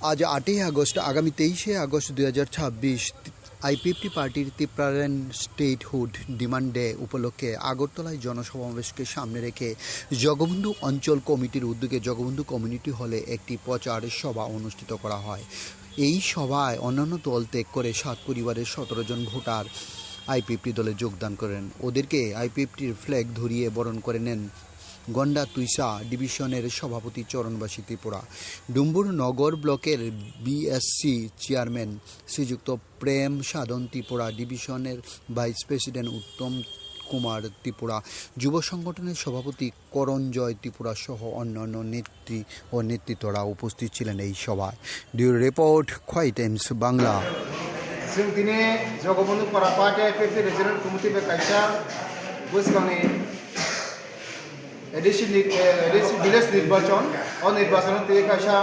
আজ 8ই আগস্ট আগামী 23শে August 2026 IPFT পার্টির ত্রিপুরান স্টেটহুড ডিমান্ড ডে উপলক্ষে আগরতলায় জনসমাবেশকে সামনে রেখে জগবন্ধু অঞ্চল কমিটির উদ্যোগে জগবন্ধু কমিউনিটি হলে একটি প্রচার সভা অনুষ্ঠিত করা হয়। এই সভায় অন্যান্য দল ত্যাগ করে 7 পরিবারের 17 জন ভোটার আইপিএফটি দলে যোগদান করেন। ওদেরকে আইপিএফটির ফ্ল্যাগ ধরিয়ে বরণ করে নেন গন্ডা তুইসা ডিভিশনের সভাপতি চরণবাসী ত্রিপুরা, ডুম্বুর নগর ব্লকের বিএসসি চেয়ারম্যান শ্রীযুক্ত প্রেম সাধন ত্রিপুরা, ডিভিশনের ভাইস প্রেসিডেন্ট উত্তম কুমার ত্রিপুরা, যুব সংগঠনের সভাপতি করঞ্জয় ত্রিপুরা সহ অন্যান্য নেত্রী ও নেতৃত্বরা উপস্থিত ছিলেন এই সভায়। ডিউ রিপোর্ট খোয়াই টাইমস বাংলা। जों दिनै Jagabandhu Para party IPFT regional committee बे कायसा बोसगांनि ভিলেজ নির্বাচন ও নির্বাচনের থেকে কায়সা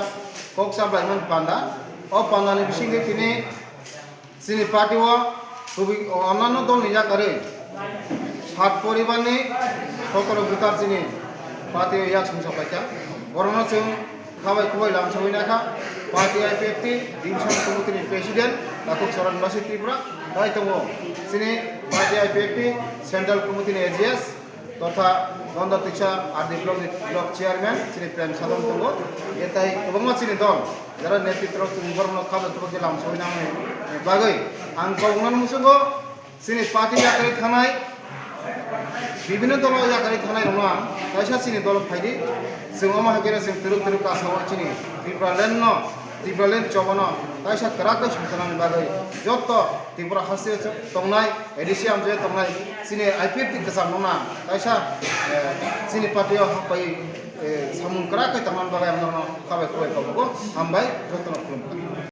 কক্সা ব্লাইমান পান্ডা ও পান্ডানি বিসিংকে তিনি চিনি পার্টি ও খুবই অন্যান্য দল নিজাকারে 7 পরিবারनि সকল ভোটার চিনি পার্টি ইয়াক সংসपायखा बरनो जों खाबाय खुबाय लामसौहैनाखा पार्टी आइपिएफटी डिभिजन कमिटिनि प्रेसिडेंट लाखुक चरणबासी त्रिपुरा दाय दङ चिनि पार्टी आइपिएफटी सेंट्रल कमिटिनि एजिएस तथा गंडा तुइसा आरडी ब्लक चेयरमैन चिनि प्रेम साधन दङ एताय गोबां चिनि दल যারা নেতৃত্ব বরনো খাবাय खुबाय लामसौहैनानै बागै आं गावनानै मुसुगो चिनि पार्टी याकारि थानाय বিভিন্ন দল জায়গায় থানায় নঙা কাইসা চিনি দল ফাইদি जों माहागेरा जों तुरुक आसामाव चिनि ত্রিপুরালেন চবন কাইসা कराखै संथानानै बागै जत त्रिपुरा हासे तंनाय एडिसि आमजे तंनाय चिनि आइपिएफटी गोसाम नङा काइसा चिनि पार्टीयाव हापाय सामुं कराखै तंनानै बागै आमनो खाबाय खुबाय गावगो हामबाय जतन खुलुमबाय।